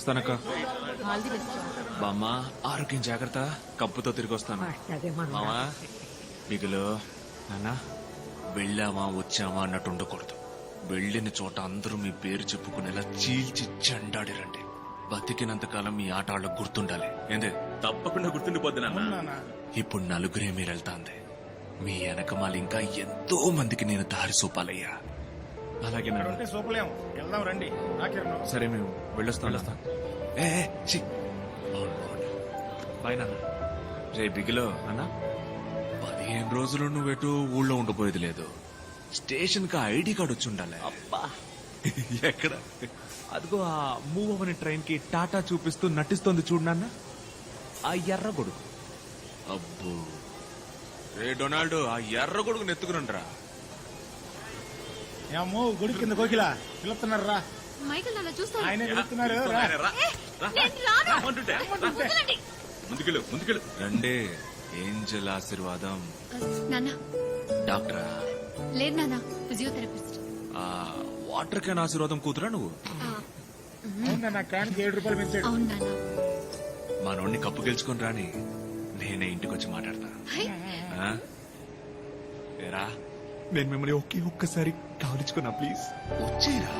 వస్తానక్క. బామ్మ ఆరోగ్యం జాగ్రత్త. కప్పుతో తిరిగి వస్తాను. మామా మిగులు నాన్న వెళ్ళామా వచ్చామా అన్నట్టు ఉండకూడదు. వెళ్ళిన చోట అందరూ మీ పేరు చెప్పుకునేలా చీల్చి చెండాడిరండి. బతికినంతకాలం మీ ఆట వాళ్ళకు గుర్తుండాలి. ఏందే? తప్పకుండా గుర్తుండిపోద్ది నాన్న. ఇప్పుడు నలుగురే మీరు వెళ్తాంది. మీ వెనకమాల ఇంకా ఎంతో మందికి నేను దారి చూపాలయ్యా. అలాగే సూపలేం వెళ్దాం రండి. సరే మేము వెళ్ళొస్తాం. బాయ్ నాన్న. రే బిగిలో అన్న 15 రోజులు నువ్వెటు ఊళ్ళో ఉండిపోయేది లేదు. స్టేషన్ కి ఐడి కార్డు వచ్చి ఉండాలి. అబ్బా ఎక్కడ? అదిగో ఆ మూవ్ అవని ట్రైన్ కి టాటా చూపిస్తూ నటిస్తోంది చూడు నాన్న, ఆ ఎర్ర గొడుగు. అబ్బో రే డొనాల్డ్, ఆ ఎర్ర గొడుగు నెత్తుకురండ్రా. ఏమో గుడి కింద కోకిలా పిలుస్తున్నారు రా. మైకిల్ నాన్న చూస్తాను. ఆయన పిలుస్తున్నారు రా. ముందుకెళ్ళు. రండే ఏంజల్ ఆశీర్వాదం. నాన్న డాక్టరా? లేదు నాన్న, ఫిజియోథెరపిస్ట్. వాటర్ క్యాన్ ఆశీర్వాదం కూతురా నువ్వు? అవునా, క్యాన్కి 7 రూపాయలు పెంచాడు. అవును నాన్న. మా నోడిని కప్పు గెలుచుకొని రాని, నేనే ఇంటికి వచ్చి మాట్లాడతా. ఏరా, నేను మిమ్మల్ని ఒక్కసారి కావలించుకున్నా, ప్లీజ్ వచ్చేరా.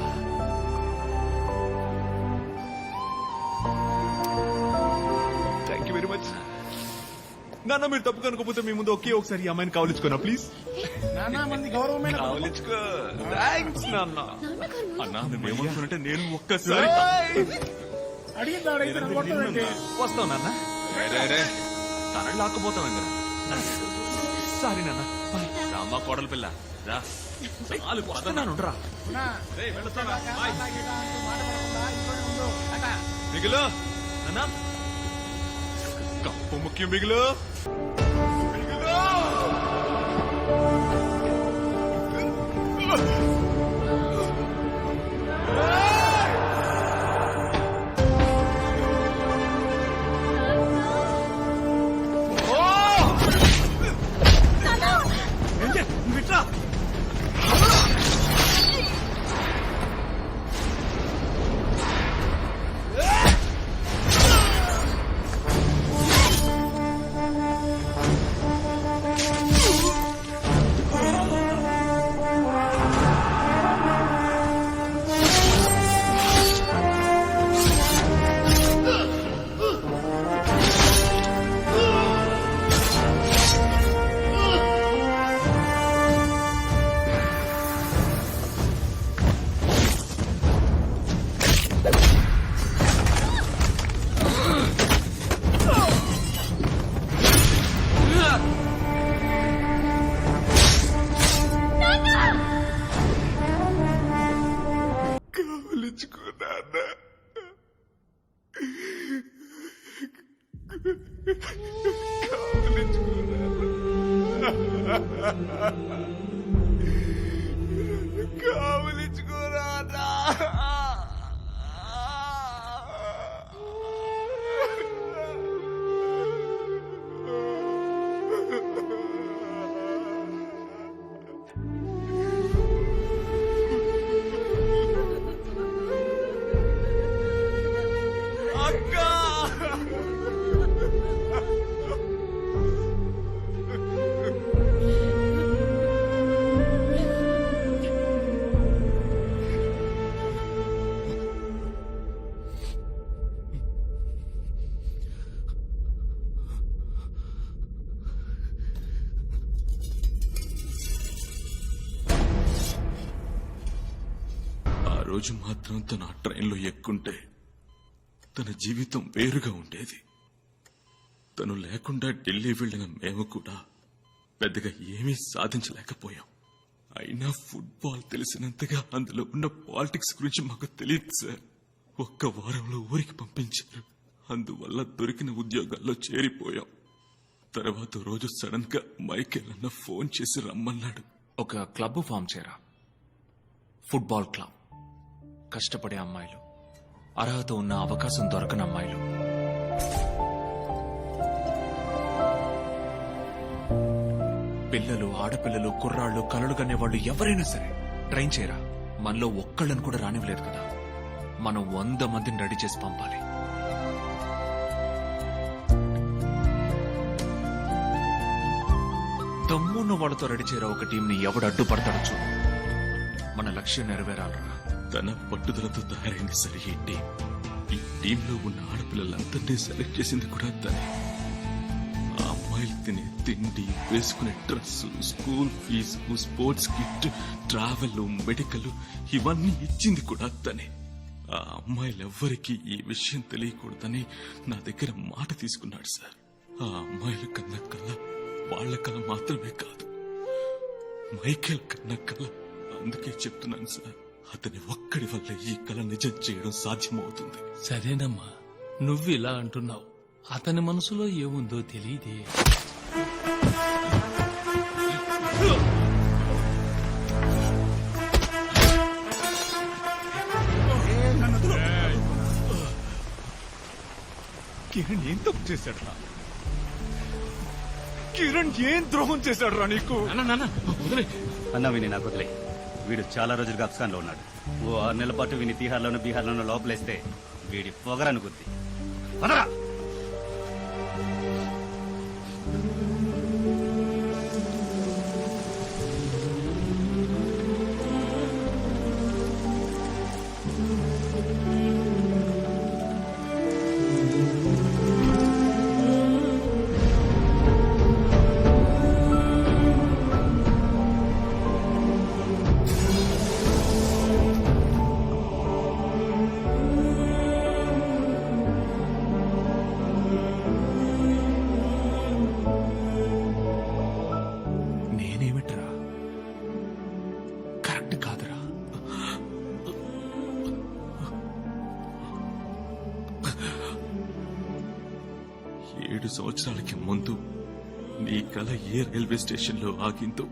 థ్యాంక్ యూ వెరీ మచ్ నాన్న. మీరు తప్పు కనుకోపోతే మీ ముందు ఒకసారి ఈ అమ్మాయిని కావలించుకున్నా, ప్లీజ్. నానా మంది గౌరవమైన కావలించుకో. థ్యాంక్స్ నాన్న. అన్నా నువ్వేమనుకున్నట్టే నేను ఒక్కసారి వస్తావు నాన్న. తనని లాక్కుపోతావు. సారీ నాన్న. రామ్మా కోడలు పిల్ల రా. వస్తున్నాను రా. మిగులు అన్నా, కప్పు ముఖ్యం. మిగులు రోజు మాత్రం తన ట్రైన్లో ఎక్కుంటే తన జీవితం వేరుగా ఉండేది. తను లేకుండా ఢిల్లీ వెళ్లిన మేము కూడా పెద్దగా ఏమీ సాధించలేకపోయాం. అయినా ఫుట్బాల్ తెలిసినంతగా అందులో ఉన్న పాలిటిక్స్ గురించి మాకు తెలియదు సార్. ఒక్క వారంలో ఊరికి పంపించారు. అందువల్ల దొరికిన ఉద్యోగాల్లో చేరిపోయాం. తర్వాత రోజు సడన్ గా మైకేల్ అన్న ఫోన్ చేసి రమ్మన్నాడు. ఒక క్లబ్ ఫామ్ చేయరా, ఫుట్బాల్ క్లబ్. కష్టపడే అమ్మాయిలు, అర్హత ఉన్న అవకాశం దొరకని అమ్మాయిలు, పిల్లలు, ఆడపిల్లలు, కుర్రాళ్ళు, కలలు కనేవాళ్ళు ఎవరైనా సరే ట్రైన్ చేయరా. మనలో ఒక్కళ్ళని కూడా రానివ్వలేదు కదా. మనం 100 మందిని రెడీ చేసి పంపాలి. దమ్మున్న వాళ్ళతో రెడీ చేయరా ఒక టీంని ఎవడు అడ్డుపడతాడో చూడు. మన లక్ష్యం నెరవేరాలరా. తన పట్టుదలతో తయారైంది సరే ఈ టీం. ఈ టీంలో ఉన్న ఆడపిల్లలందరినీ సెలెక్ట్ చేసింది కూడా తనే. ఆ అమ్మాయిలు తినే తిండి, వేసుకునే dress, school fees, sports kit, travel, medical ఇవన్నీ ఇచ్చింది కూడా తనే. ఆ అమ్మాయిలెవ్వరికీ ఈ విషయం తెలియకూడదని నా దగ్గర మాట తీసుకున్నాడు సార్. ఆ అమ్మాయిల కన్న కళ వాళ్ళ కళ మాత్రమే కాదు, మైకేల్ కన్న కళ. అందుకే చెప్తున్నాను సార్, అతని ఒక్కడి వల్ల ఈ కళ నిజం చేయడం సాధ్యమవుతుంది. సరేనమ్మా, నువ్వు ఇలా అంటున్నావు, అతని మనసులో ఏముందో తెలియదే. కిరణ్ ఏం తప్పు చేశాడురా? కిరణ్ ఏం ద్రోహం చేశాడురా నీకు? అన్న విని నాకు వదిలే. వీడు చాలా రోజులుగా అఫ్ఘాన్ లో ఉన్నాడు. ఓ 6 నెలల పాటు విని తీహార్లోనూ బీహార్లోనూ లోపలేస్తే వీడి పొగరనుకుంది. వదరా! నేనేమిట్రా? కరెక్ట్ కాదురా. 7 సంవత్సరాలకి ముందు నీ కళ ఏ రైల్వే స్టేషన్ లో ఆగిందో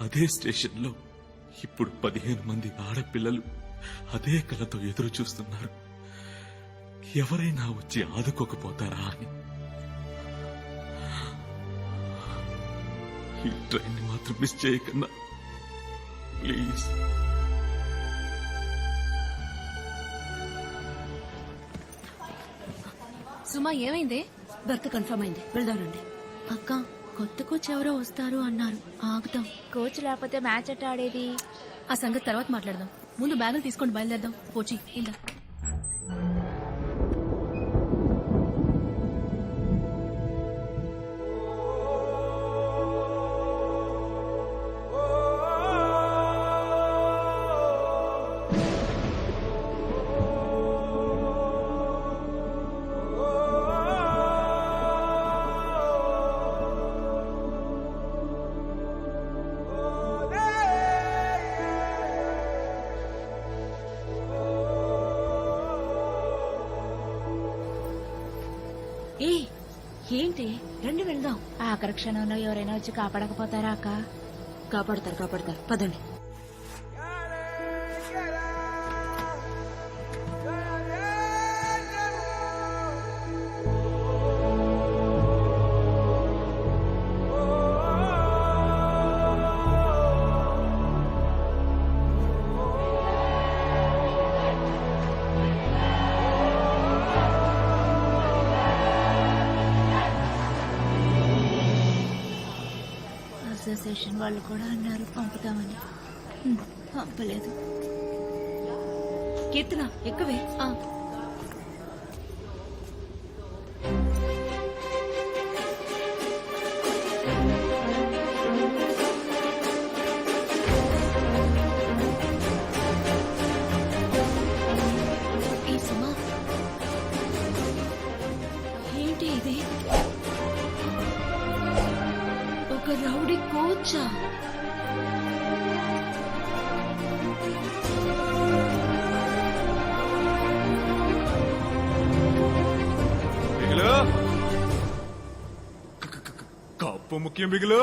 అదే స్టేషన్ లో ఇప్పుడు 15 మంది ఆడపిల్లలు అదే కళతో ఎదురు చూస్తున్నారు. ఎవరైనా వచ్చి ఆదుకోకపోతారా అని. ఈ ట్రైన్ ని మాత్రం మిస్ చేయకన్నా ప్లీజ్. సుమా ఏమైంది? బర్త్ కన్ఫర్మ్ అయింది, వెళ్దానండి. అక్క, కొత్త కోచ్ ఎవరో వస్తారు అన్నారు, ఆగుతాం. కోచ్ లేకపోతే మ్యాచ్ ఎట్ట ఆడేది? ఆ సంగతి తర్వాత మాట్లాడదాం. ముందు బ్యాగులు తీసుకొని బయలుదేరదాం. పోచి ఇలా ఏంటి, రండి వెళ్దాం. ఆఖరి క్షణంలో ఎవరైనా వచ్చి కాపాడకపోతారా అక్క? కాపాడతారు, పదండి. అసోసియేషన్ వాళ్ళు కూడా అన్నారు పంపుతామని. పంపలేదు. కీర్తన ఎక్కవే. ఈ సుమా ఏంటి ఇది? ఒక రౌడీ కోచా? కప్పు ముఖ్యం బిగులు.